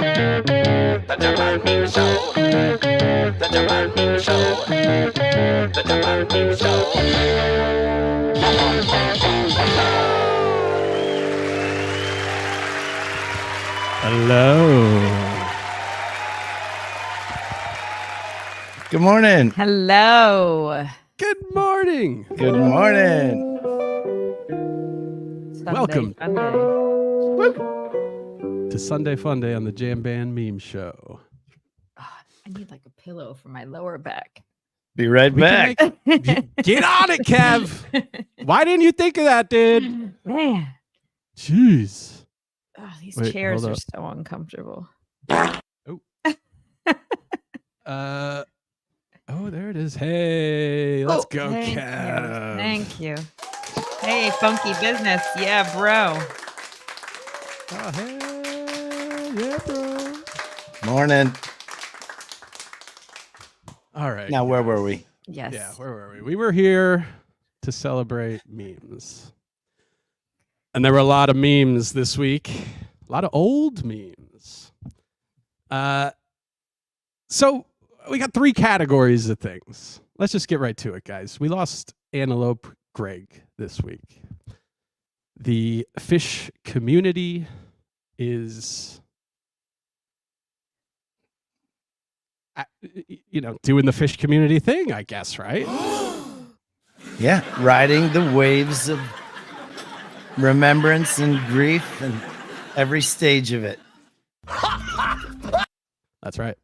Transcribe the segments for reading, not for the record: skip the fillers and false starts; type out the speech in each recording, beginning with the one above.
The Japan Meme Show. The Japan Meme Show. The Japan Meme Show. Hello. Good morning. Hello. Good morning. Good morning. Sunday Welcome. Funday. To Sunday Fun Day on the Jam Band Meme Show. I need like a pillow for my lower back. Be right back. Get on it, Kev. Why didn't you think of that, dude? Man, Jeez. these Wait, chairs hold are up. so uncomfortable. Oh, there it is. Hey, let's go, Thank Kev. you. Thank you. Hey, funky business. Yeah, bro. Oh, hey. Yeah, bro. Morning. All right. Now, where were we? Yes. Yeah, where were we? We were here to celebrate memes. And there were a lot of memes this week. A lot of old memes. So we got three categories of things. Let's just get right to it, guys. We lost Antelope Greg this week. The Phish community is, doing the Phish community thing, I guess, right? Yeah, riding the waves of remembrance and grief and every stage of it. That's right.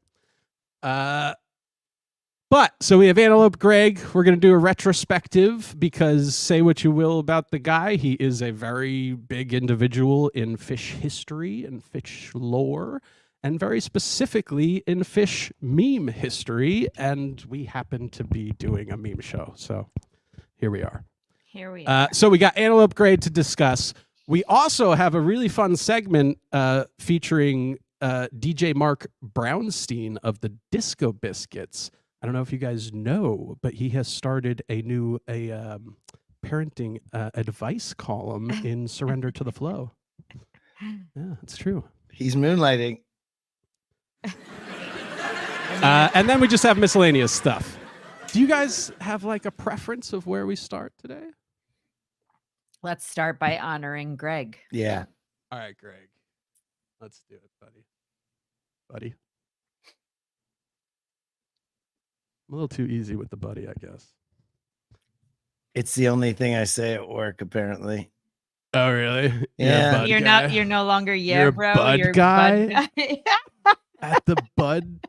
So we have Antelope Greg. We're going to do a retrospective because say what you will about the guy. He is a very big individual in Phish history and Phish lore, and very specifically in Phish meme history. And we happen to be doing a meme show. So here we are. Here we are. So we got Antelope Greg to discuss. We also have a really fun segment featuring DJ Marc Brownstein of the Disco Biscuits. I don't know if you guys know, but he has started a new parenting advice column in Surrender to the Flow. Yeah, it's true. He's moonlighting. And then we just have miscellaneous stuff. Do you guys have like a preference of where we start today? Let's start by honoring Greg. Yeah. All right, Greg. Let's do it, buddy. I'm a little too easy with the buddy, I guess. It's the only thing I say at work, apparently. Oh, really? Yeah. You're no longer You're a bro. bud You're guy? Bud guy. At the bud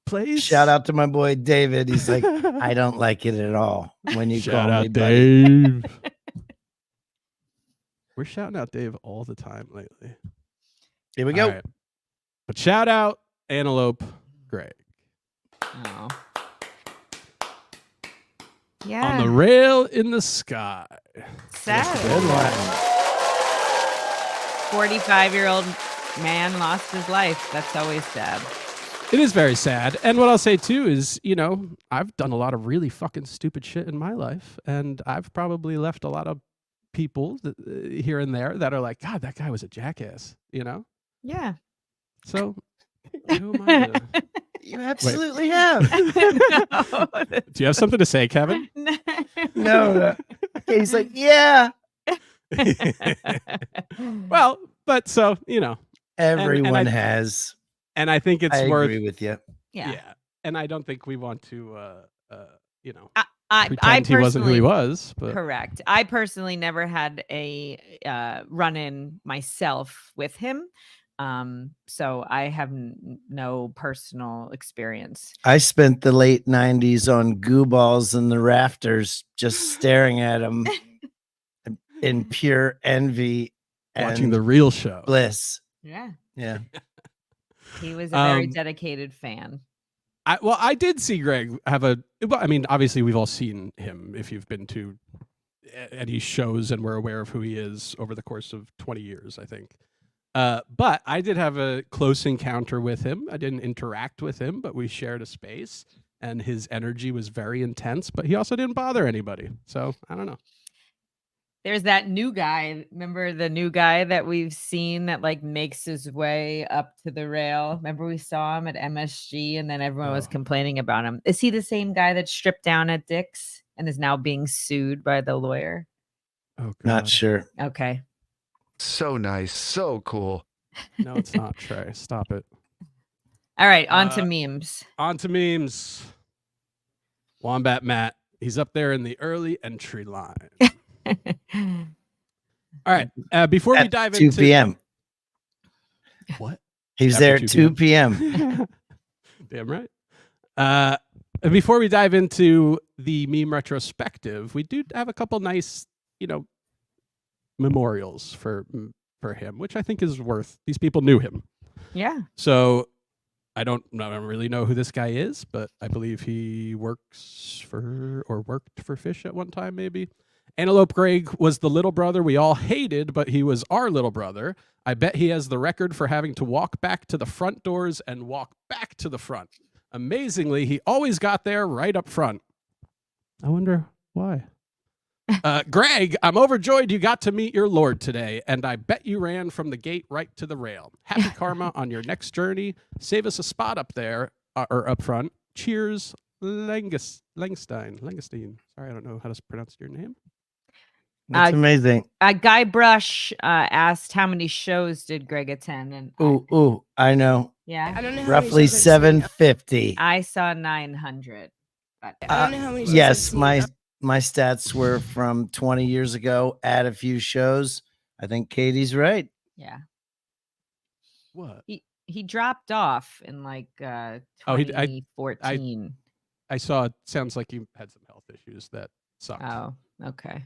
place? Shout out to my boy David. He's like, I don't like it at all when you Shout call out me buddy. Dave. We're shouting out Dave all the time lately. Here we go. All right. But shout out Antelope Greg. Oh. Yeah. On the rail in the sky. Sad. Good one. 45-year-old man lost his life. That's always sad. It is very sad. And what I'll say too is, I've done a lot of really fucking stupid shit in my life. And I've probably left a lot of people here and there that are like, God, that guy was a jackass, Yeah. So who am I to... You absolutely have. No. Do you have something to say, Kevin? No. He's like, yeah. Well, but so, Everyone and has. And I think it's I worth... agree with you. Yeah. And I don't think we want to, I pretend he wasn't who he was. But... Correct. I personally never had a run-in myself with him. So I have no personal experience. I spent the late 90s on goo balls in the rafters, just staring at him in pure envy Watching and the real show. bliss. Yeah. Yeah. He was a very dedicated fan. I did see Greg have obviously we've all seen him if you've been to any shows and we're aware of who he is over the course of 20 years, I think. But I did have a close encounter with him. I didn't interact with him, but we shared a space and his energy was very intense, but he also didn't bother anybody. So I don't know. There's that new guy. Remember the new guy that we've seen that like makes his way up to the rail? Remember we saw him at MSG and then everyone was complaining about him. Is he the same guy that stripped down at Dick's and is now being sued by the lawyer? Oh, God. Not sure. Okay. So nice. So cool. No, it's not, Trey. Stop it. All right. On to memes. On to memes. Wombat Matt. He's up there in the early entry line. All right. Before we At dive 2 into p.m. What? He was After there at 2 p.m. Damn right. And before we dive into the meme retrospective, we do have a couple nice, memorials for him, which I think is worth. These people knew him. Yeah. So I don't really know who this guy is, but I believe he worked for Phish at one time, maybe. Antelope Greg was the little brother we all hated, but he was our little brother. I bet he has the record for having to walk back to the front doors and walk back to the front. Amazingly, he always got there right up front. I wonder why. Greg, I'm overjoyed you got to meet your Lord today, and I bet you ran from the gate right to the rail. Happy karma on your next journey. Save us a spot up there, or up front. Cheers, Langstein. Sorry, I don't know how to pronounce your name. That's amazing. Guy Brush asked how many shows did Greg attend, and I know. yeah, I don't know. How Roughly many shows I've seen. 750. I saw 900. But I don't know how many shows Yes, I've seen. my stats were from 20 years ago. Add a few shows. I think Katie's right. yeah, What? he dropped off in like I 2014. I saw it sounds like you had some health issues that sucked. Oh, okay.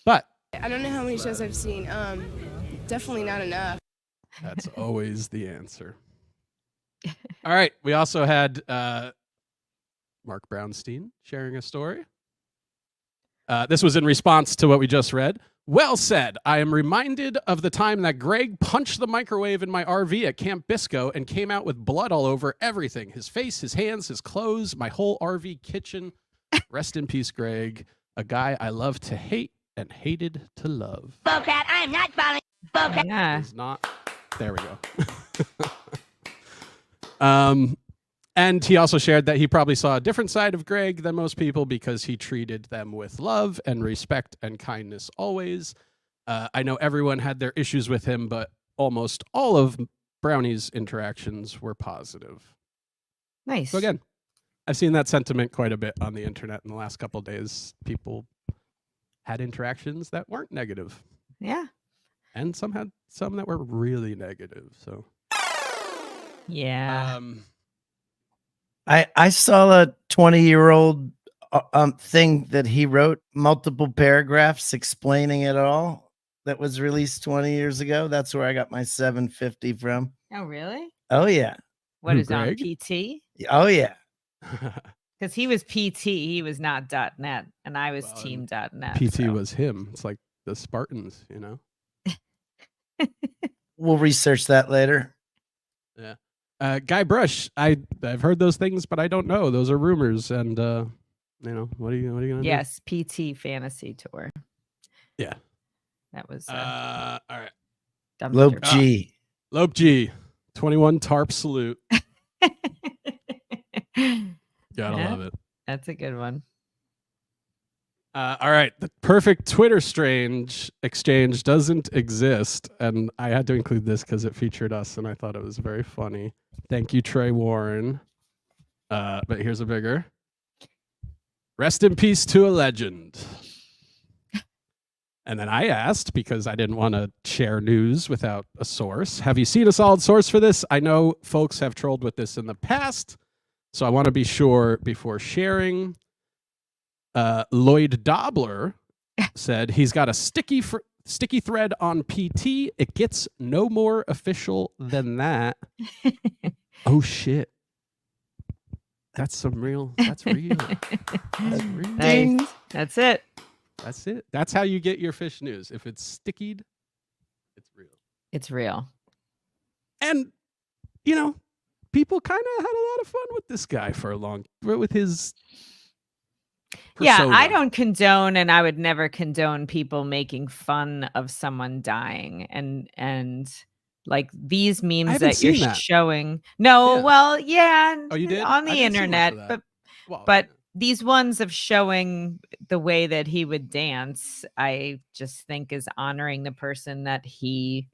But I don't know how many shows I've seen. Definitely not enough. that's always the answer. All right. We also had Marc Brownstein sharing a story. This was in response to what we just read. Well said. I am reminded of the time that Greg punched the microwave in my RV at Camp Bisco and came out with blood all over everything. His face, his hands, his clothes, my whole RV kitchen. Rest in peace, Greg. A guy I love to hate and hated to love. Bullcrap, I am not falling. Bullcrap. Yeah. Is not. There we go. And he also shared that he probably saw a different side of Greg than most people because he treated them with love and respect and kindness always. I know everyone had their issues with him, but almost all of Brownie's interactions were positive. Nice. So again, I've seen that sentiment quite a bit on the internet in the last couple of days. People had interactions that weren't negative. Yeah. And some had some that were really negative. So Yeah. I saw a 20-year-old thing that he wrote, multiple paragraphs explaining it all, that was released 20 years ago. That's where I got my 750 from. Oh, really? Oh yeah. What Who, is on Greg? PT? Oh yeah. Because he was PT, he was not .net, and I was Well, team .net. PT so. was him. It's like the Spartans, you know? We'll research that later. Guy Brush, I've heard those things, but I don't know. Those are rumors, and what are you gonna do? Yes, PT Fantasy Tour. Yeah. That was All right. dumpster Lope fire. G. Lope G, 21 tarp salute. Gotta Yeah. love it. That's a good one. All right, the perfect Twitter exchange doesn't exist, and I had to include this because it featured us, and I thought it was very funny. Thank you, Trey Warren. But here's a bigger. Rest in peace to a legend. And then I asked, because I didn't want to share news without a source, have you seen a solid source for this? I know folks have trolled with this in the past, so I want to be sure before sharing. Lloyd Dobler said he's got a sticky thread on PT. It gets no more official than that. Oh shit. That's real. That's real. Nice. That's it. That's it. That's how you get your Phish news. If it's stickied, it's real. It's real. And people kind of had a lot of fun with this guy with his Yeah, I persona. don't condone, and I would never condone people making fun of someone dying, and like these memes haven't that you're seen that. showing. No, Yeah. well, yeah, Oh, you did? on I the didn't see much of internet, that. Well, but these ones of showing the way that he would dance, I just think is honoring the person that he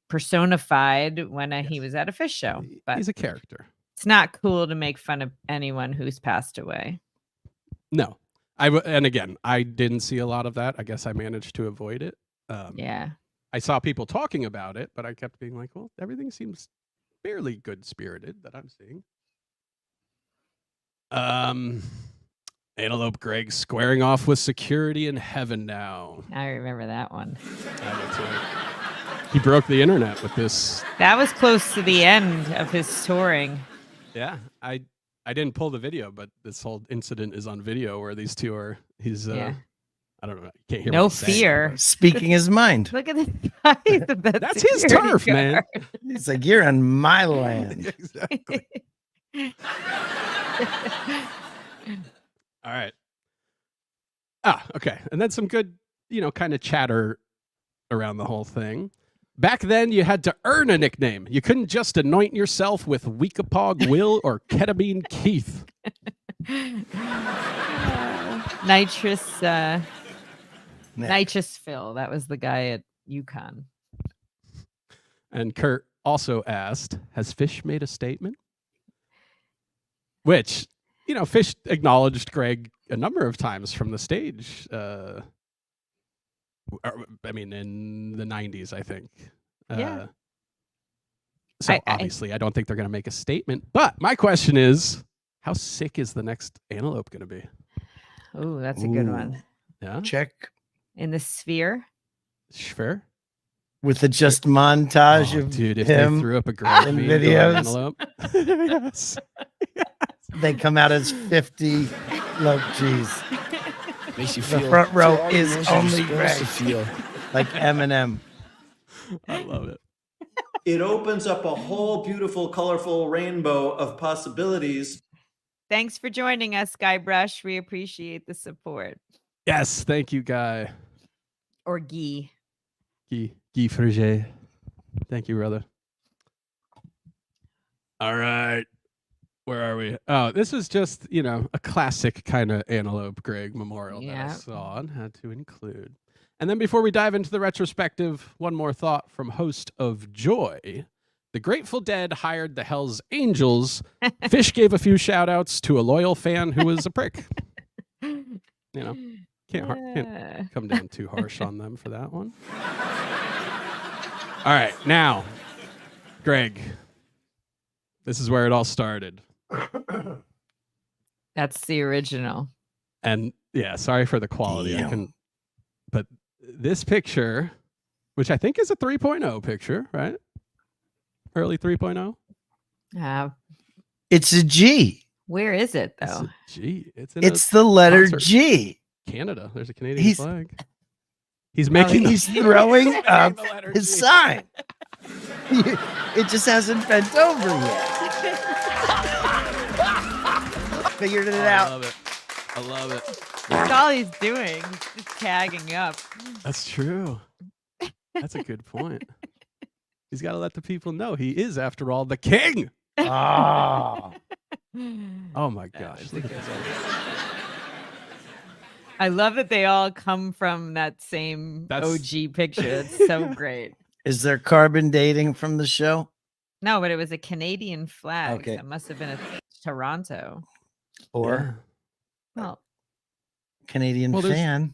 personified when he Yes. was at a Phish show. But he's a character. it's not cool to make fun of anyone who's passed away. No, and again, I didn't see a lot of that. I guess I managed to avoid it. Yeah. I saw people talking about it, but I kept being like, well, everything seems fairly good spirited that I'm seeing. Antelope Greg squaring off with security in heaven now. I remember that one. I do too. He broke the internet with this. That was close to the end of his touring. Yeah, I didn't pull the video, but this whole incident is on video where these two are. Yeah. I don't know. You can't hear. No what he's saying, fear. but- Speaking his mind. Look at the size of that. That's his security turf, man. guard. He's like, you're on my land. Exactly. All right. Okay. And then some good, kind of chatter around the whole thing. Back then, you had to earn a nickname. You couldn't just anoint yourself with Weekapog Will or Ketamine Keith. Nitrous Phil. That was the guy at UConn. And Kurt also asked, has Phish made a statement? Which, Phish acknowledged Greg a number of times from the stage. In the 90s, I think. Yeah. So obviously, I don't think they're going to make a statement. But my question is, how sick is the next Antelope going to be? Oh, that's a good one. Yeah. Check. In the Sphere. Sure. With the just montage of dude, if him they threw up a Greg in meme videos. Antelope. Yes. They come out as 50. Look, geez. Makes you The feel front row feel all is the emotions only you're supposed to Greg. feel. Like Eminem. I love it. It opens up a whole beautiful, colorful rainbow of possibilities. Thanks for joining us, Guybrush. We appreciate the support. Yes, thank you, Guy. Or Guy. Guy Frege. Thank you, brother. All right. Where are we? Oh, this is just, a classic kind of Antelope Greg memorial that I saw and had to include. And then before we dive into the retrospective, one more thought from host of Joy. The Grateful Dead hired the Hells Angels. Phish gave a few shout outs to a loyal fan who was a prick. Can't come down too harsh on them for that one. All right, now, Greg, this is where it all started. That's the original. And yeah, sorry for the quality. But this picture, which I think is a 3.0 picture, right? Early 3.0. It's a G. Where is it though? It's a G. It's the letter concert. G. Canada. There's a Canadian flag. He's No, making. he's throwing up the letter his G. sign. It just hasn't bent over yet. Figured it out. I love it. I love it. That's all he's doing. He's just tagging up. That's true. That's a good point. He's got to let the people know he is, after all, the king. Oh. Oh my gosh. Look at this. I love that they all come from that same OG picture. It's so great. Is there carbon dating from the show? No, but it was a Canadian flag. Okay. So it must have been a Toronto. Or Well, Canadian Well, there's- fan?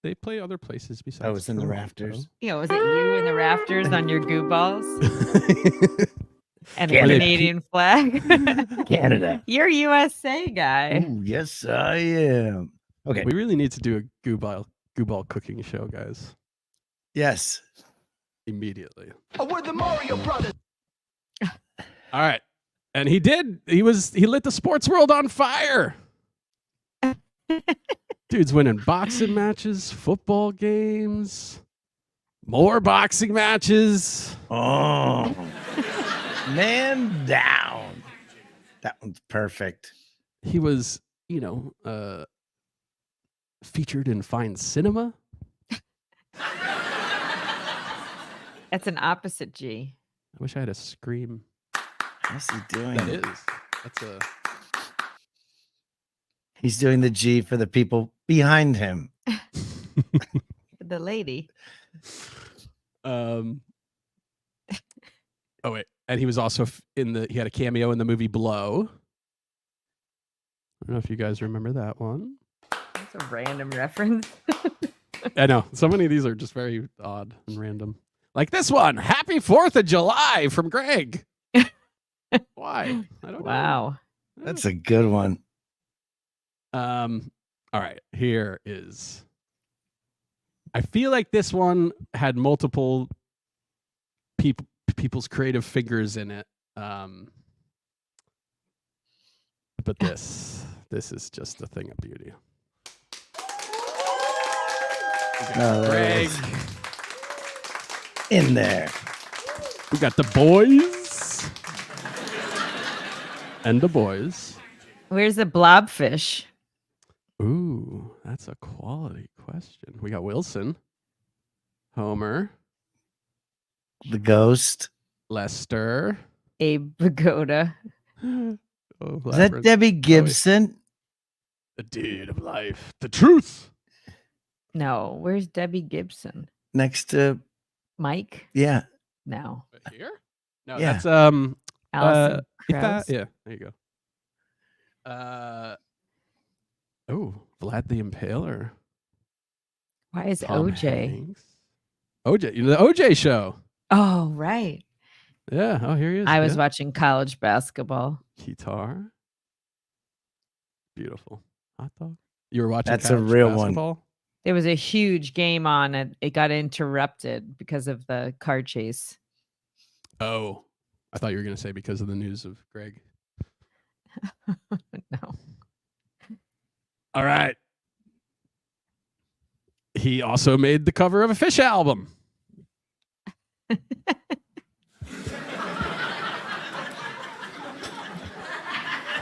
They play other places besides. Oh, it's in the Toronto. rafters. was it you in the rafters on your goo balls? And a Canada. Canadian flag? Canada. You're a USA guy. Ooh, yes, I am. Okay. We really need to do a goo ball cooking show, guys. Yes. Immediately. We're the Mario Brothers. All right. And he did. He lit the sports world on fire. Dude's winning boxing matches, football games, more boxing matches. Oh. Man down. That one's perfect. He was, featured in fine cinema. That's an opposite G. I wish I had a scream. What's he doing? That is. That's a. He's doing the G for the people behind him. The lady. Oh wait, and he was also he had a cameo in the movie Blow. I don't know if you guys remember that one. That's a random reference. I know. So many of these are just very odd and random. Like this one, Happy 4th of July from Greg. Why? I don't know. Wow. That's a good one. All right, here is. I feel like this one had multiple people's creative fingers in it. But this is just a thing of beauty. Greg in there. We got the boys and the boys. Where's the blobfish? Ooh, that's a quality question. We got Wilson, Homer, The Ghost. Lester, Abe Vigoda. Oh, Is that Debbie Gibson? The deed of life, the truth. No, where's Debbie Gibson? Next to Mike? yeah. No. Right here? No, Yeah. that's Allison Krauss? yeah, there you go. Vlad the Impaler. Why is Tom OJ? Hanks. OJ, the OJ show. Oh, right. Yeah. Oh, here he is. I was yeah. watching college basketball. Guitar. Beautiful. Hot dog. You were watching. That's a college real one. basketball? There was a huge game on and it got interrupted because of the car chase. Oh, I thought you were going to say because of the news of Greg. No. All right. He also made the cover of a Phish album.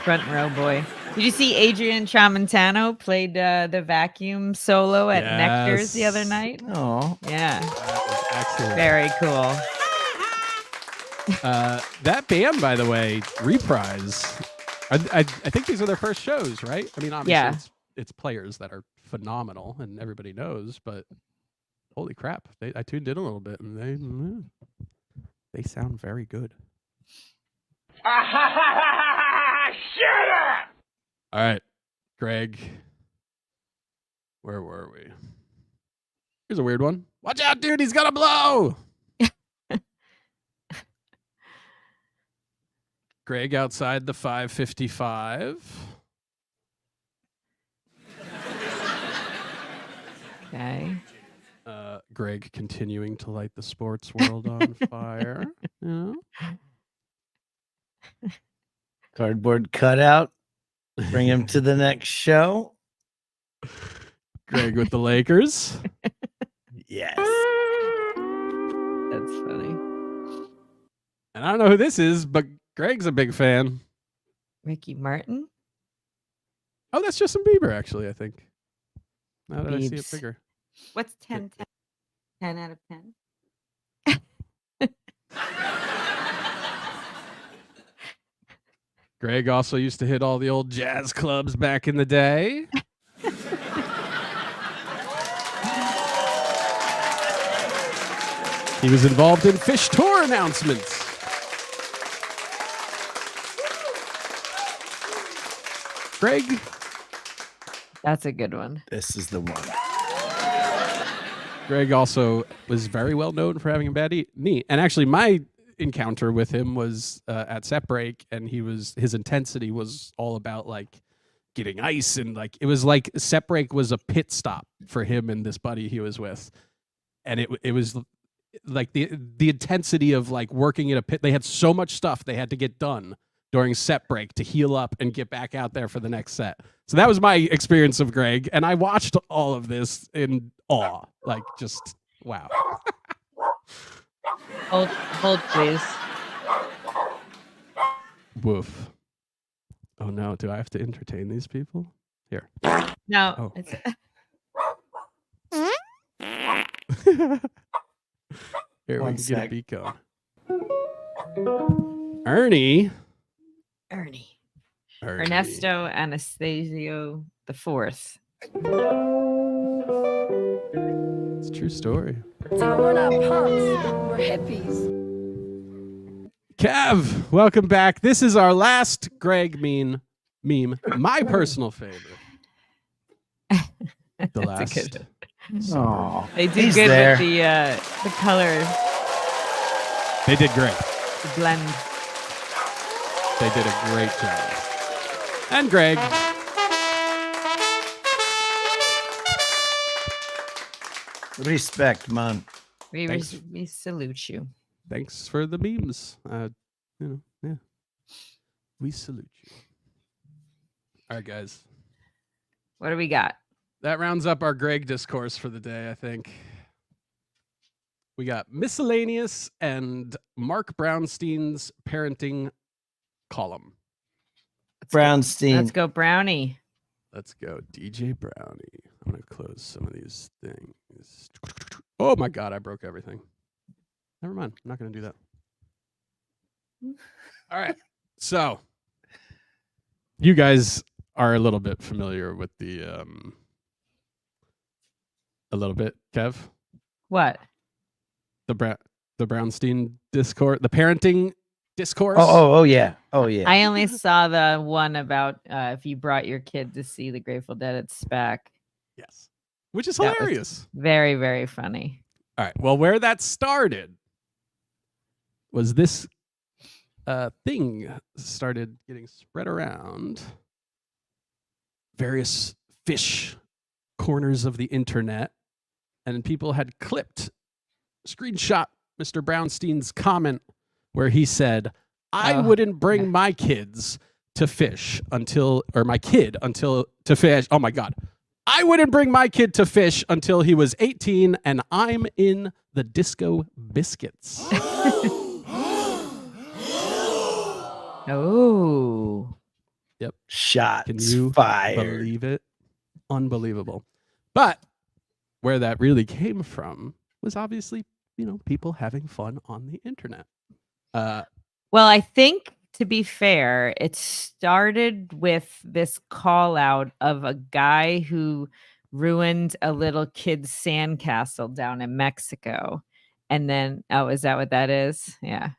Front row boy. Did you see Adrian Tramontano played the vacuum solo at Nectar's the other night? Oh, Yeah. That was excellent. Very cool. That band, by the way, Reprise. I think these are their first shows, right? I mean, obviously, Yeah. it's players that are phenomenal, and everybody knows. But holy crap, I tuned in a little bit, and they sound very good. Shut up! All right, Greg, where were we? Here's a weird one. Watch out, dude! He's gonna blow. Greg outside the 555. Okay. Greg continuing to light the sports world on fire. You know? cardboard cutout. Bring him to the next show. Greg with the Lakers. Yes. That's funny. And I don't know who this is, but Greg's a big fan. Ricky Martin? Oh, that's Justin Bieber, actually, I think. Now that I see it Biebs. bigger. What's 10? 10 out of 10? Greg also used to hit all the old jazz clubs back in the day. He was involved in Phish tour announcements. Greg. That's a good one. This is the one. Greg also was very well known for having a bad knee. And actually, my encounter with him was at Set Break, and his intensity was all about like getting ice, and like it was like Set Break was a pit stop for him and this buddy he was with, and it was like the intensity of like working in a pit. They had so much stuff they had to get done during Set Break to heal up and get back out there for the next set. So that was my experience of Greg, and I watched all of this in awe, like just wow. Hold, please. Woof. Oh no, do I have to entertain these people? Here. No. Oh. It's, Here, One we can get a sec. beat going. Ernie. Ernesto Anastasio the Fourth. It's a true story. We're not punks. We're hippies. Kev, welcome back. This is our last Greg meme. My personal favorite. The last. good Oh, They did he's good there. with the color, They did great. the blend. They did a great job. And Greg. Respect, man. Thanks. We salute you. Thanks for the memes. Yeah. We salute you. All right, guys. What do we got? That rounds up our Greg discourse for the day, I think. We got Miscellaneous and Marc Brownstein's parenting column. Brownstein. Let's go, Brownie. Let's go, DJ Brownie. I'm going to close some of these things. Oh my God, I broke everything. Never mind. I'm not going to do that. All right. So, you guys are a little bit familiar with the, a little bit, Kev? What? The Brownstein discourse, the parenting discourse. Oh yeah. Oh yeah. I only saw the one about if you brought your kid to see the Grateful Dead at SPAC. Yes. Which is That was hilarious. Very, very funny. All right. Well, where that started was this thing started getting spread around various Phish corners of the internet, and people had screenshot Mr. Brownstein's comment where he said, I wouldn't bring my kids to Phish to Phish. Oh my God. I wouldn't bring my kid to Phish until he was 18 and I'm in the Disco Biscuits. Oh. Yep. Shots Can you fired. believe it? Unbelievable. But where that really came from was obviously, people having fun on the internet. Well, I think, to be fair, it started with this call out of a guy who ruined a little kid's sandcastle down in Mexico. And then, is that what that is? Yeah.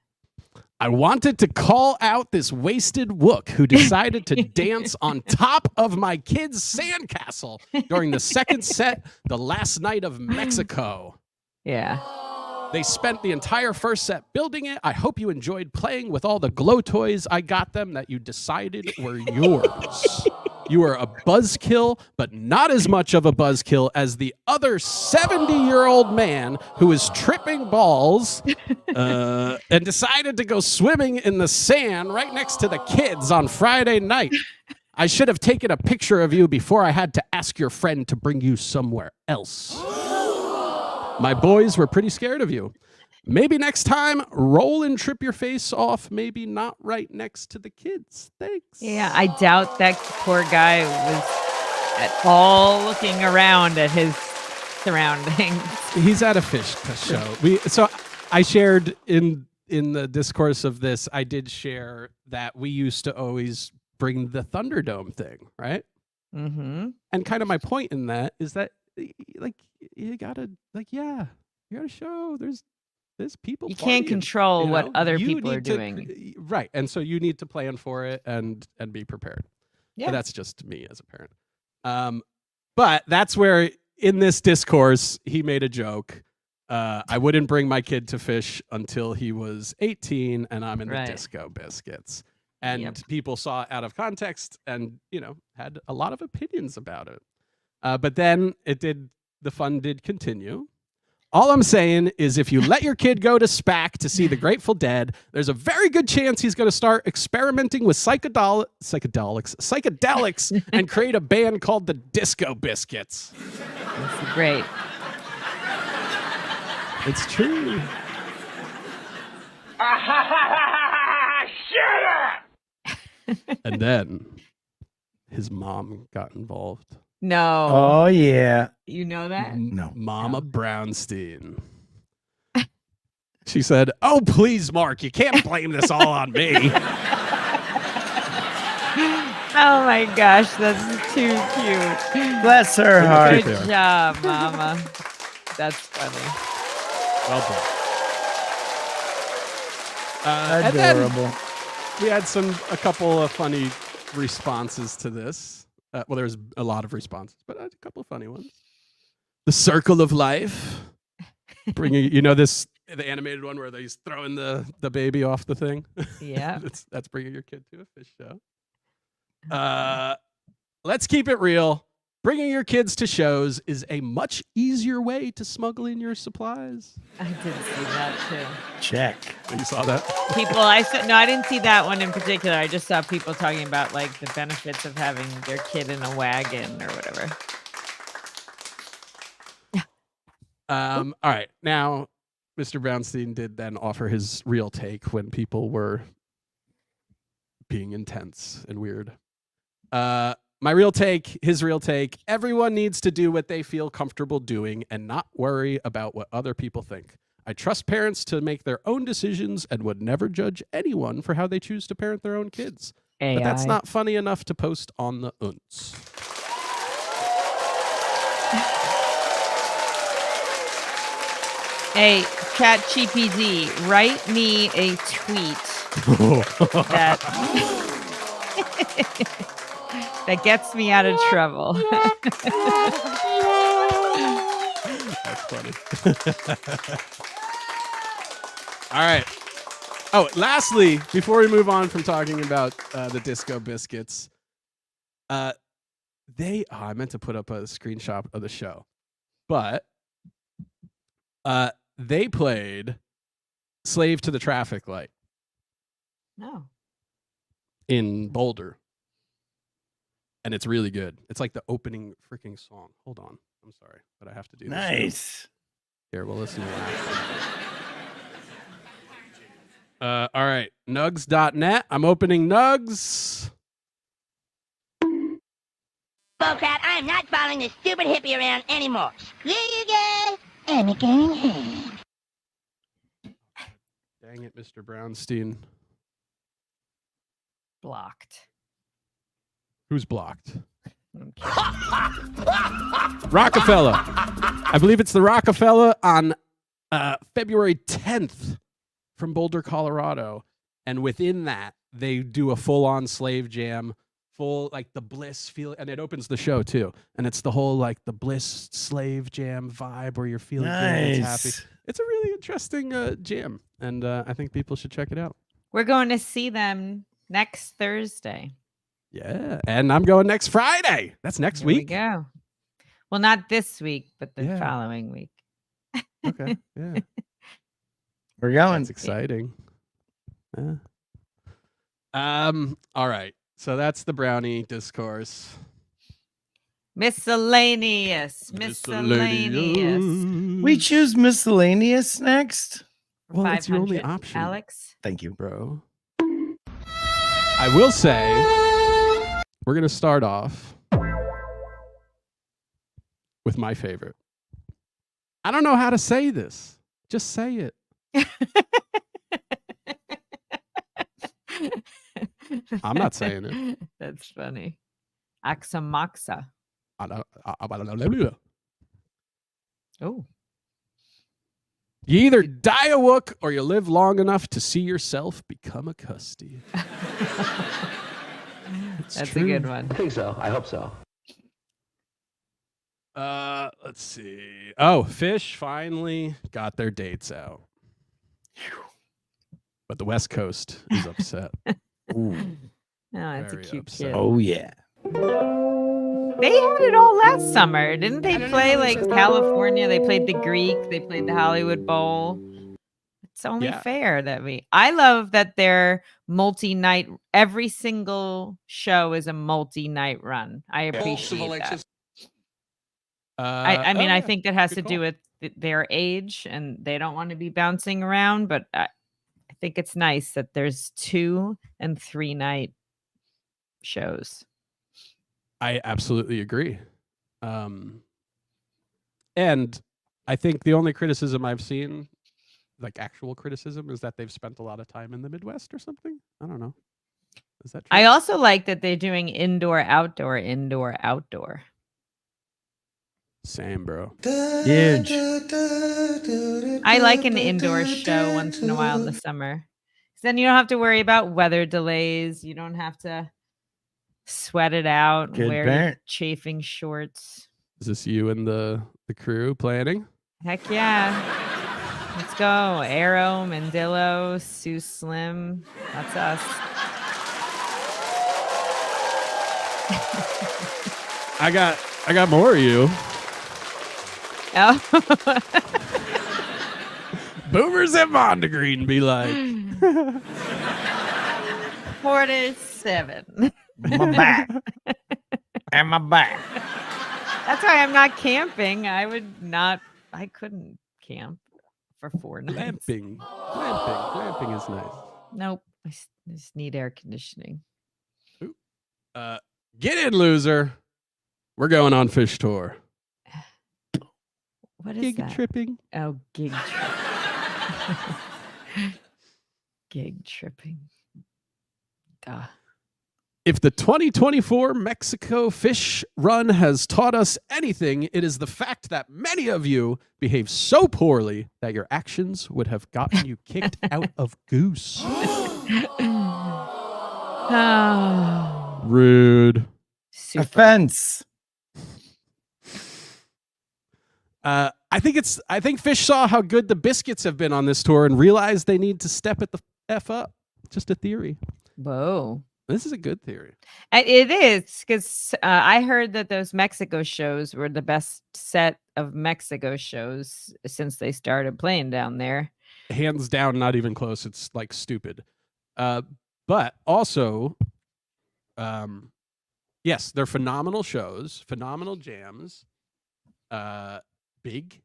I wanted to call out this wasted wook who decided to dance on top of my kid's sandcastle during the second set, the last night of Mexico. Yeah. They spent the entire first set building it. I hope you enjoyed playing with all the glow toys I got them that you decided were yours. You are a buzzkill, but not as much of a buzzkill as the other 70-year-old man who is tripping balls and decided to go swimming in the sand right next to the kids on Friday night. I should have taken a picture of you before I had to ask your friend to bring you somewhere else. My boys were pretty scared of you. Maybe next time, roll and trip your face off. Maybe not right next to the kids. Thanks. Yeah, I doubt that poor guy was at all looking around at his surroundings. He's at a Phish show. So I shared in the discourse of this, I did share that we used to always bring the Thunderdome thing, right? Mm-hmm. And kind of my point in that is that, like, you gotta show there's people. You can't partying, control what other You people are need to- doing. right? And so you need to plan for it and be prepared. Yeah. But that's just me as a parent. But that's where in this discourse he made a joke. I wouldn't bring my kid to Phish until he was 18, and I'm in the Disco Biscuits. And people saw it out of context, and had a lot of opinions about it. But then the fun did continue. All I'm saying is if you let your kid go to SPAC to see the Grateful Dead, there's a very good chance he's going to start experimenting with psychedelics and create a band called the Disco Biscuits. That's great. It's true. Shut up! And then his mom got involved. No. Oh yeah. You know that? No. Mama Brownstein. She said, "Oh, please, Mark, you can't blame this all on me." Oh my gosh, that's too cute. Bless her heart. Good job, Mama. That's funny. Well done. And then Adorable. we had a couple of funny responses to this. Well, there's a lot of responses, but a couple of funny ones. The circle of life. Bringing, the animated one where he's throwing the baby off the thing. Yeah. that's bringing your kid to a Phish show. Let's keep it real. Bringing your kids to shows is a much easier way to smuggle in your supplies. I did see that too. Check. Oh, you saw that? I didn't see that one in particular. I just saw people talking about like the benefits of having their kid in a wagon or whatever. All right. Now, Mr. Brownstein did then offer his real take when people were being intense and weird. His real take, everyone needs to do what they feel comfortable doing and not worry about what other people think. I trust parents to make their own decisions and would never judge anyone for how they choose to parent their own kids. AI. But that's not funny enough to post on the Unts. Hey, ChatGPT, write me a tweet that that gets me out of trouble. That's funny. All right. Oh, lastly, before we move on from talking about the Disco Biscuits, I meant to put up a screenshot of the show, but they played Slave to the Traffic Light No. in Boulder. And it's really good. It's like the opening freaking song. Hold on. I'm sorry, but I have to do this. Nice. Here, we'll listen to that. All right. Nugs.net. I'm opening Nugs. Bobcat, I am not following this stupid hippie around anymore. Screw you guys. I'm going home. Dang it, Mr. Brownstein. Blocked. Who's blocked? Rockefeller. I believe it's the Rockefeller on February 10th from Boulder, Colorado. And within that, they do a full-on slave jam, full like the Bliss feel, and it opens the show too. And it's the whole like the Bliss slave jam vibe where you're feeling good and happy. It's a really interesting jam, and I think people should check it out. We're going to see them next Thursday. Yeah, and I'm going next Friday. That's next Here week. we go. Well, not this week, but the Yeah. following week. Okay, yeah. We're going. That's exciting. Yeah. All right. So that's the brownie discourse. Miscellaneous. We choose miscellaneous next. Well, it's your only 500, option, Alex. Thank you. bro. I will say we're gonna start off with my favorite. I don't know how to say this. Just say it. I'm not saying it. That's funny. Axamaxa. Oh. You either die a wook or you live long enough to see yourself become a custody. That's a good one. I think so. I hope so. Let's see. Oh, Phish finally got their dates out. But the West Coast is upset. Ooh. Oh, that's a Very cute upset. kid. Oh yeah. They had it all last summer. Didn't they play like California? They played the Greek. They played the Hollywood Bowl. It's only Yeah. fair that I love that they're multi-night. Every single show is a multi-night run. I appreciate that. I mean, I think that has Good to do call. with their age and they don't want to be bouncing around, but I think it's nice that there's 2 and 3 night shows. I absolutely agree. And I think the only criticism I've seen, like actual criticism, is that they've spent a lot of time in the Midwest or something. I don't know. Is that true? I also like that they're doing indoor, outdoor, indoor, outdoor. Same, bro. Huge. I like an indoor show once in a while in the summer. 'Cause then you don't have to worry about weather delays. You don't have to sweat it out and Good wear your parent. chafing shorts. Is this you and the crew planning? Heck yeah. Let's go. Arrow, Mandillo, Sue Slim. That's us. I got more of you. Oh. Boomers at Mondegreen be like. 47. My back. And my back. That's why I'm not camping. I couldn't camp for 4 nights. Glamping is nice. Nope. I just need air conditioning. Get in, loser. We're going on Phish tour. What is Gig that? tripping. Oh, gig tripping. Gig tripping. Duh. If the 2024 Mexico Phish run has taught us anything, it is the fact that many of you behave so poorly that your actions would have gotten you kicked out of Goose. Oh. Rude. Super. Offense. I think Phish saw how good the Biscuits have been on this tour and realized they need to step it the F up. Just a theory. Whoa. This is a good theory. It is, because I heard that those Mexico shows were the best set of Mexico shows since they started playing down there. Hands down, not even close. It's like stupid. But also, yes, they're phenomenal shows, phenomenal jams, big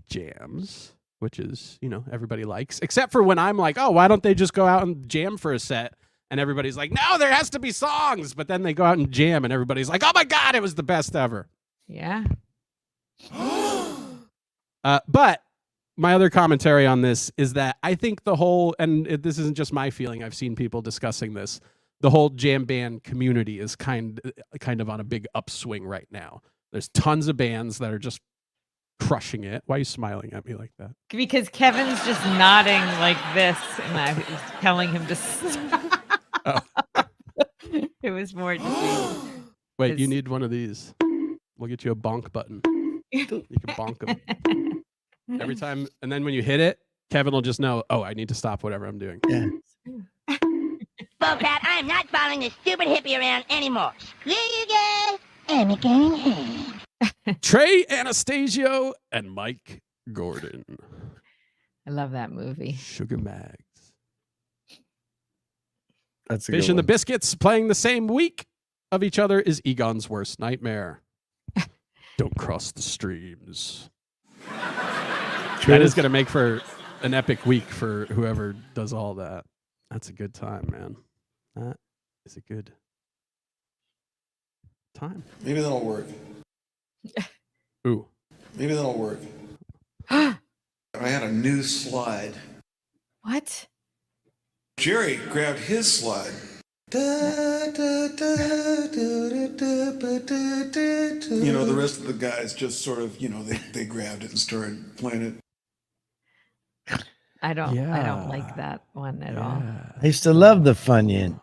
jams, which is, everybody likes, except for when I'm like, oh, why don't they just go out and jam for a set? And everybody's like, no, there has to be songs. But then they go out and jam and everybody's like, oh my God, it was the best ever. Yeah. But my other commentary on this is that I think the whole, and this isn't just my feeling, I've seen people discussing this, the whole jam band community is kind of on a big upswing right now. There's tons of bands that are just crushing it. Why are you smiling at me like that? Because Kevin's just nodding like this, and I was telling him to stop. Oh. It was more just Wait, you need one of these. We'll get you a bonk button. You can bonk them. Every time, and then when you hit it, Kevin will just know, oh, I need to stop whatever I'm doing. Yeah. Bobcat, I am not following this stupid hippie around anymore. Screw you guys. I'm going home. Trey Anastasio and Mike Gordon. I love that movie. Sugar Mags. That's a Phish good and the one. Biscuits playing the same week of each other is Egon's worst nightmare. Don't cross the streams. That is going to make for an epic week for whoever does all that. That's a good time, man. That is a good time. Maybe that'll work. Ooh. Maybe that'll work. I had a new slide. What? Jerry grabbed his slide. You know, the rest of the guys just sort of, they grabbed it and started playing it. I don't like that one at all. I used to love the Funyun.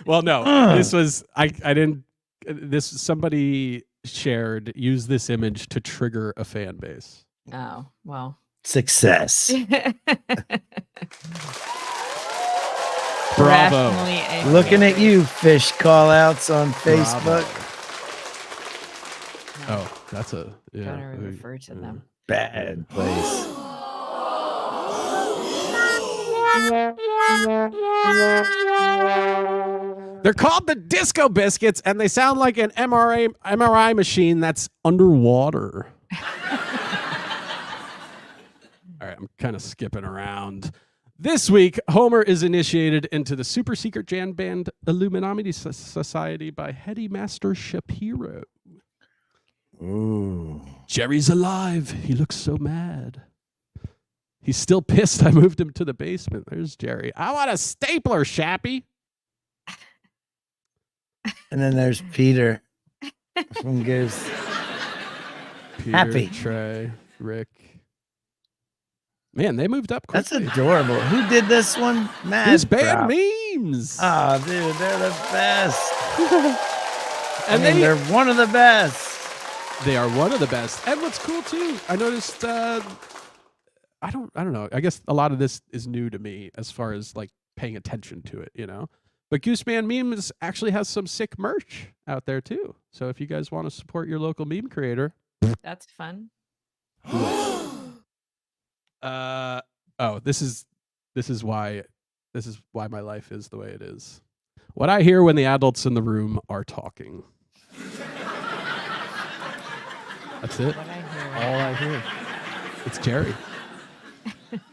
Well, no, this was, I didn't, somebody used this image to trigger a fan base. Oh, well. Success. Bravo. Looking at you, Phish call outs on Facebook. Oh, that's a, yeah. Gotta refer to them. Bad place. They're called the Disco Biscuits, and they sound like an MRI machine that's underwater. All right, I'm kind of skipping around. This week, Homer is initiated into the super secret jam band Illuminati Society by Heady Master Shapiro. Ooh. Jerry's alive. He looks so mad. He's still pissed I moved him to the basement. There's Jerry. I want a stapler, Shappy. And then there's Peter from Goose. Peter, Happy. Trey, Rick. Man, they moved up That's quickly. adorable. Who did this one? Mad His band Prop. memes. Oh, dude, they're the best. And they're one of the best. They are one of the best. And what's cool too, I noticed I don't know. I guess a lot of this is new to me as far as like paying attention to it, you know. But Gooseman Memes actually has some sick merch out there too. So if you guys want to support your local meme creator, That's fun. this is why my life is the way it is. What I hear when the adults in the room are talking. That's it. All I hear. It's Jerry.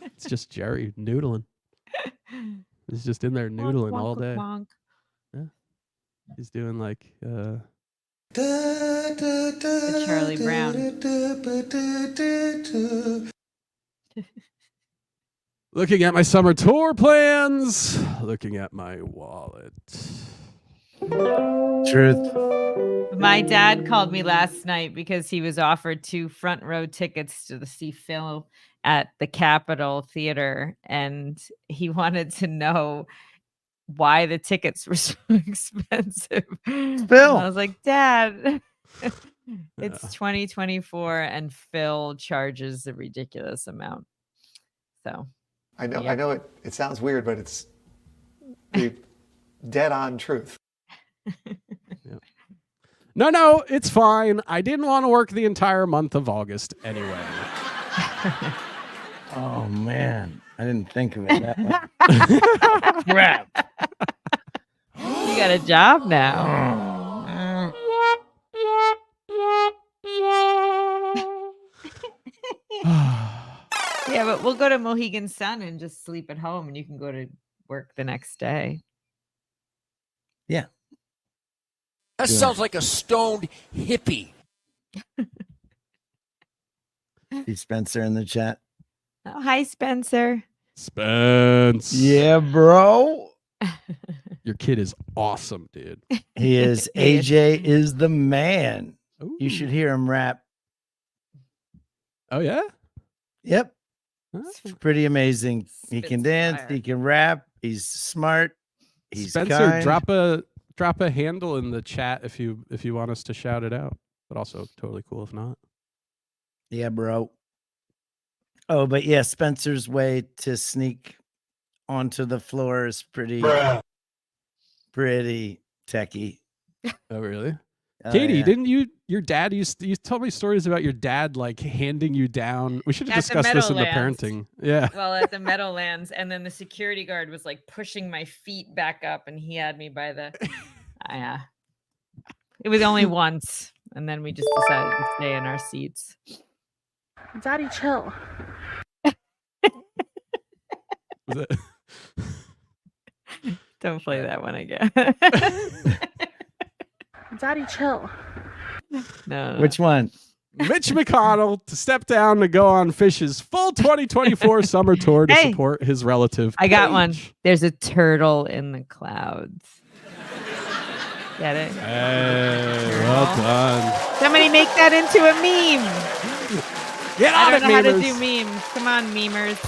It's just Jerry noodling. He's just in there noodling all day. Yeah. He's doing like The Charlie Brown. looking at my summer tour plans, looking at my wallet. Truth. My dad called me last night because he was offered 2 front row tickets to see Phil at the Capitol Theater, and he wanted to know why the tickets were so expensive. Phil. I was like, Dad, it's 2024 and Phil charges a ridiculous amount. So I know it sounds weird, but it's the dead on truth. No, it's fine. I didn't want to work the entire month of August anyway. Oh man, I didn't think of it that way. Crap. You got a job now. Yeah, but we'll go to Mohegan Sun and just sleep at home, and you can go to work the next day. Yeah. That sounds like a stoned hippie. See Spencer in the chat. Oh, hi, Spencer. Spence. Yeah, bro. Your kid is awesome, dude. He is. AJ is the man. Ooh. You should hear him rap. Oh, yeah? Yep. Huh? It's pretty amazing. He Spits can dance. fire. He can rap. He's smart. He's Spencer, kind. drop a handle in the chat if you want us to shout it out. But also totally cool if not. Yeah, bro. Oh, but yeah, Spencer's way to sneak onto the floor is pretty techie. Oh, really? Oh, Katie, yeah. didn't your dad you told me stories about your dad like handing you down? We should have At the discussed this in the Meadowlands. parenting. Yeah. Well, at the Meadowlands, and then the security guard was like pushing my feet back up, and he had me by the. Yeah. It was only once, and then we just decided to stay in our seats. Daddy, chill. Was it- Don't play that one again. Daddy, chill. No. Which one? Mitch McConnell to step down to go on Phish's full 2024 summer tour to Hey, support his relative. I got one. Paige. There's a turtle in the clouds. Get it? Hey, well done. Somebody make that into a meme. Get I on don't it, know how to memers. do memes. Come on, memers.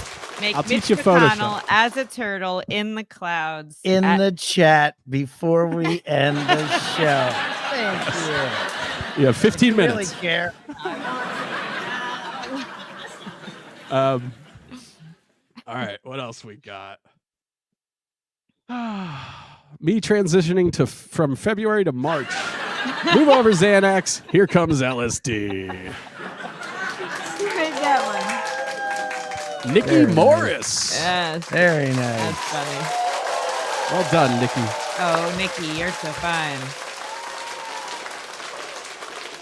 Make I'll Mitch teach you McConnell Photoshop. as a turtle in the clouds. In at- the chat before we end the show. Thank you. You have 15 Really minutes. care. All right, what else we got? Me transitioning from February to March. Move over, Xanax. Here comes LSD. Who made that one? Nikki Very Morris. Yes. Very nice. That's funny. Well done, Nikki. Oh, Nikki, you're so fine.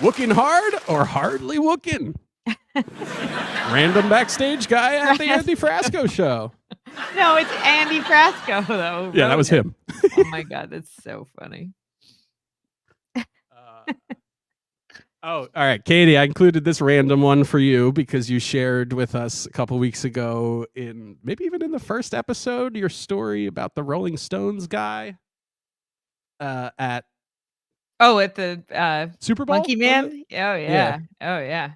Wooking hard or hardly wooking? Random backstage guy at the Andy Frasco show. No, it's Andy Frasco, though. Yeah, that was him. Oh my God, that's so funny. Oh, all right, Katie, I included this random one for you because you shared with us a couple weeks ago maybe even in the first episode, your story about the Rolling Stones guy at the Super Bowl? Monkey Man? Oh yeah. Oh yeah.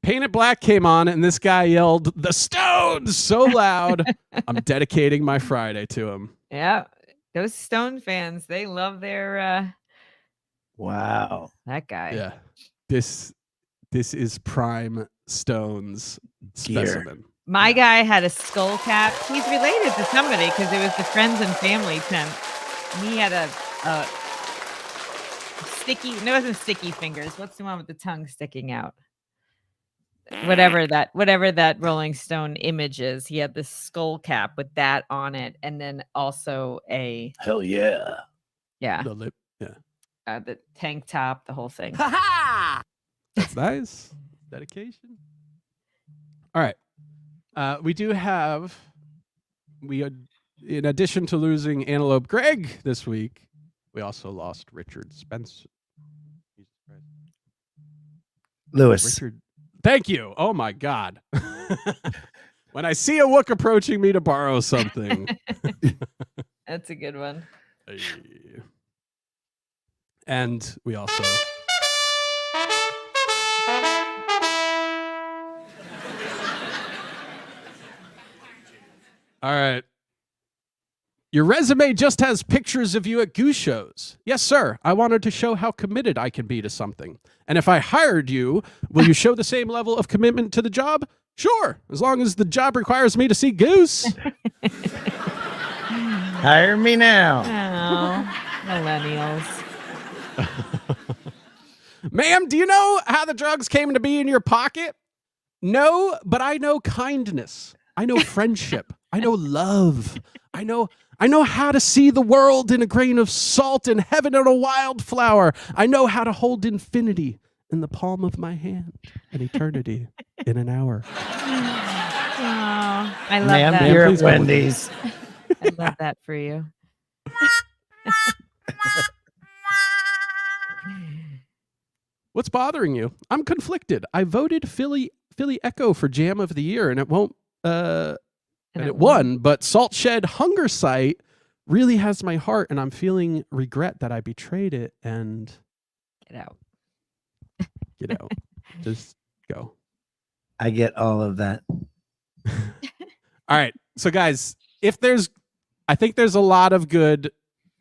Paint It Black came on and this guy yelled, "The Stones!" so loud. I'm dedicating my Friday to him. Yeah. Those Stone fans, they love their Wow. that guy. Yeah. This is prime Stones specimen. My guy had a skull cap. He's related to somebody because it was the friends and family tent. And he had a sticky, no, it wasn't sticky fingers. What's the one with the tongue sticking out? Whatever that Rolling Stone image is, he had this skull cap with that on it, and then also a hell yeah, the lip, the tank top, the whole thing. That's nice. Dedication. All right, we do have in addition to losing Antelope Greg this week, we also lost Richard Spencer. Lewis. Richard. Thank you. Oh my God. When I see a Wook approaching me to borrow something. That's a good one. And we also all right. Your resume just has pictures of you at Goose shows. Yes, sir. I wanted to show how committed I can be to something. And if I hired you, will you show the same level of commitment to the job? Sure, as long as the job requires me to see Goose. Hire me now. Oh, millennials. Ma'am, do you know how the drugs came to be in your pocket? No, but I know kindness. I know friendship. I know love. I know how to see the world in a grain of salt and heaven in a wildflower. I know how to hold infinity in the palm of my hand and eternity in an hour. Oh, I love Ma'am, that. you're at Wendy's. I love that for you. What's bothering you? I'm conflicted. I voted Philly Echo for Jam of the Year, and it won't. And it won, but Salt Shed Hunger Site really has my heart, and I'm feeling regret that I betrayed it. And get out. Get out. Just go. I get all of that. All right. So, guys, I think there's a lot of good.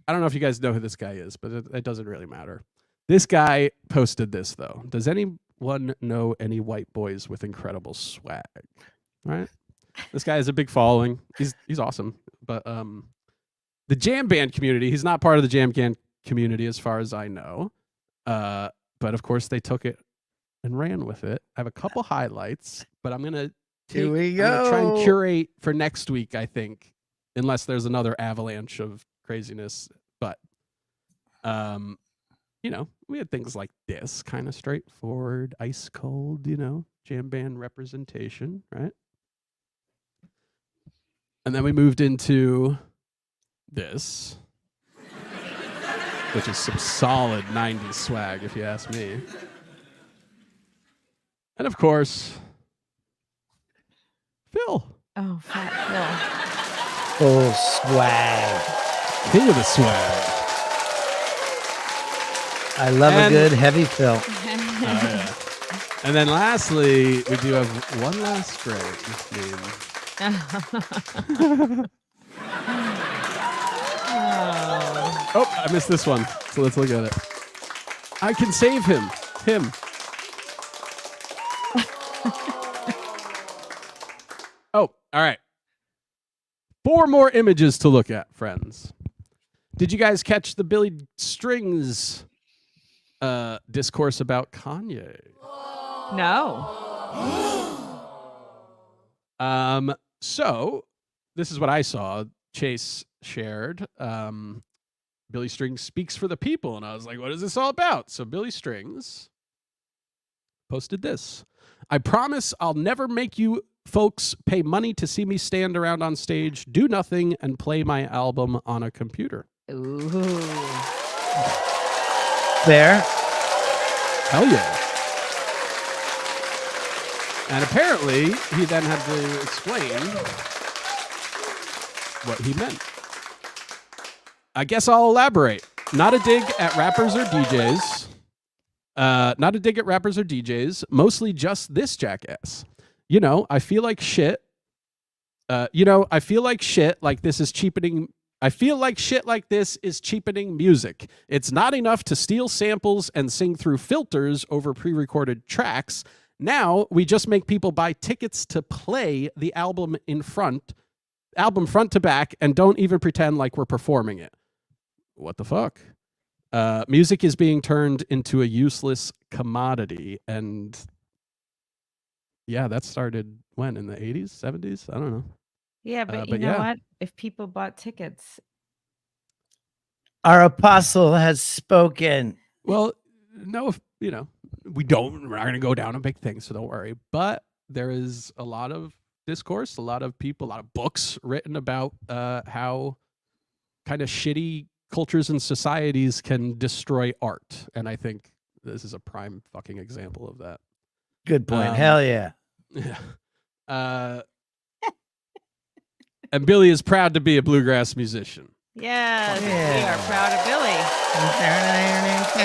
I don't know if you guys know who this guy is, but it doesn't really matter. This guy posted this, though. Does anyone know any white boys with incredible swag? Right? This guy has a big following. He's awesome. But the jam band community, he's not part of the jam band community as far as I know. But of course they took it and ran with it. I have a couple highlights, but I'm gonna try and curate for next week, I think, unless there's another avalanche of craziness. But we had things like this, kind of straightforward, ice cold, jam band representation, right? And then we moved into this, which is some solid 90s swag, if you ask me. And of course, Phil. Oh, Fat Phil. Oh, swag. King of the swag. I love a good heavy Phil. Oh, yeah. And then lastly, we do have one last Greg. Oh, I missed this one. So let's look at it. I can save him. Oh, all right. 4 more images to look at, friends. Did you guys catch the Billy Strings discourse about Kanye? No. So this is what I saw. Chase shared. Billy Strings speaks for the people, and I was like, what is this all about? So Billy Strings posted this. I promise I'll never make you folks pay money to see me stand around on stage, do nothing, and play my album on a computer. Ooh. There. Hell yeah. And apparently, he then had to explain what he meant. I guess I'll elaborate. Not a dig at rappers or DJs. Not a dig at rappers or DJs. Mostly just this jackass. I feel like shit. I feel like shit like this is cheapening. I feel like shit like this is cheapening music. It's not enough to steal samples and sing through filters over pre-recorded tracks. Now we just make people buy tickets to play the album front to back, and don't even pretend like we're performing it. What the fuck? Music is being turned into a useless commodity, and yeah, that started when, in the 80s, 70s? I don't know. Yeah, but you know what? If people bought tickets, our apostle has spoken. Well, no, we're not going to go down on big things, so don't worry. But there is a lot of discourse, a lot of people, a lot of books written about how kind of shitty cultures and societies can destroy art. And I think this is a prime fucking example of that. Good point. Hell yeah. Yeah. And Billy is proud to be a bluegrass musician. yes, we are proud of Billy.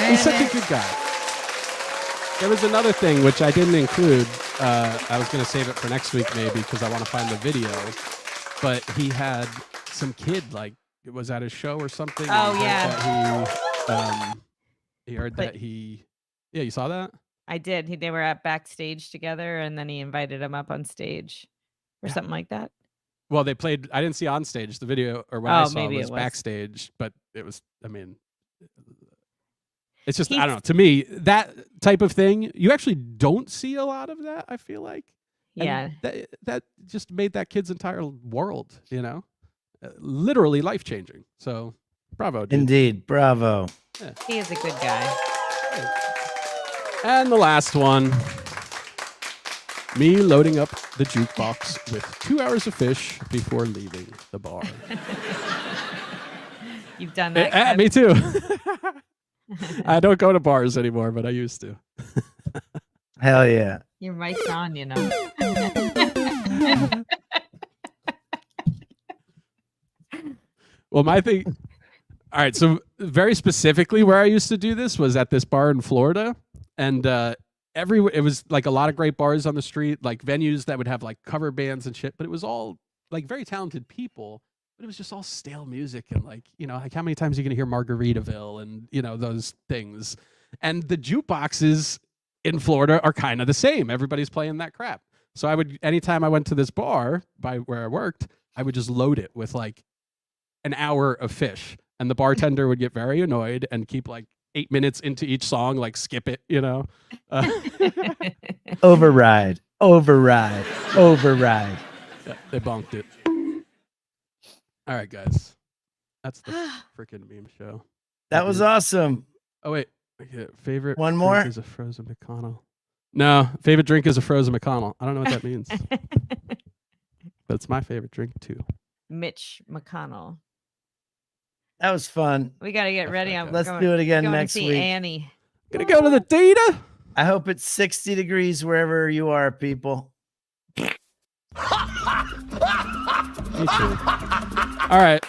He's such a good guy. There was another thing which I didn't include. I was going to save it for next week maybe because I want to find the video. But he had some kid, like, it was at his show or something. Oh, yeah. He heard that he... Yeah, you saw that? I did. They were at backstage together, and then he invited him up on stage or something like that. Well, they played... I didn't see on stage. The video, or what I saw maybe was it was backstage. But it was... I mean... It's just, I don't know. To me, that type of thing, you actually don't see a lot of that, I feel like. Yeah. And that just made that kid's entire world, literally life-changing. So, bravo, dude. Indeed. Bravo. Yeah. He is a good guy. And the last one, me loading up the jukebox with 2 hours of Phish before leaving the bar. You've done that. Me too. I don't go to bars anymore, but I used to. Hell yeah. Your mic's on, Well, my thing... All right, so very specifically where I used to do this was at this bar in Florida. And it was like a lot of great bars on the street, like venues that would have like cover bands and shit. But it was all like very talented people. But it was just all stale music and like how many times are you going to hear Margaritaville and, those things. And the jukeboxes in Florida are kind of the same. Everybody's playing that crap. So anytime I went to this bar by where I worked, I would just load it with like an hour of Phish. And the bartender would get very annoyed and keep like 8 minutes into each song, like skip it, Override. Yeah, they bonked it. All right, guys. That's the freaking meme show. That was awesome. Oh, wait. Favorite one more drink is a frozen McConnell. No, favorite drink is a frozen McConnell. I don't know what that means. But it's my favorite drink, too. Mitch McConnell. That was fun. We got to get ready. Let's do it again next week. Annie. Gonna go to the data. I hope it's 60 degrees wherever you are, people. Me too. All right.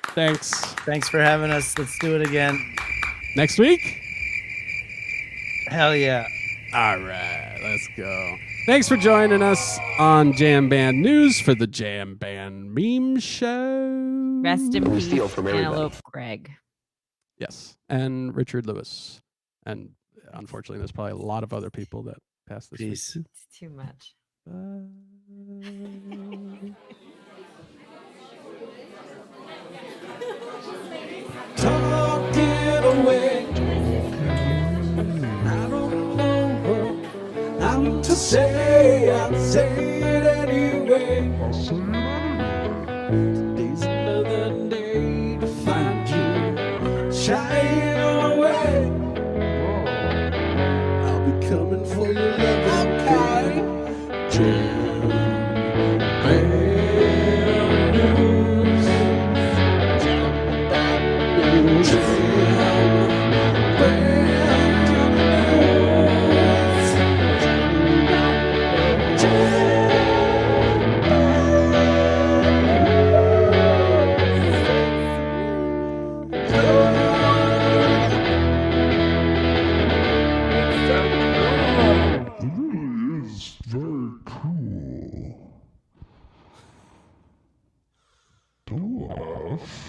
Thanks for having us. Let's do it again next week. Hell yeah. All right, let's go. Thanks for joining us on Jam Band News for the Jam Band Meme Show. Rest in peace, Antelope Greg. Yes, and Richard Lewis. And unfortunately, there's probably a lot of other people that passed this week. It's too much. Talking away. I don't know what I'm to say. I'll say it anyway. Today's another day to find you shying away. I'll be coming for your love, okay? Jam Band News. Jam Band News. Cool. To us.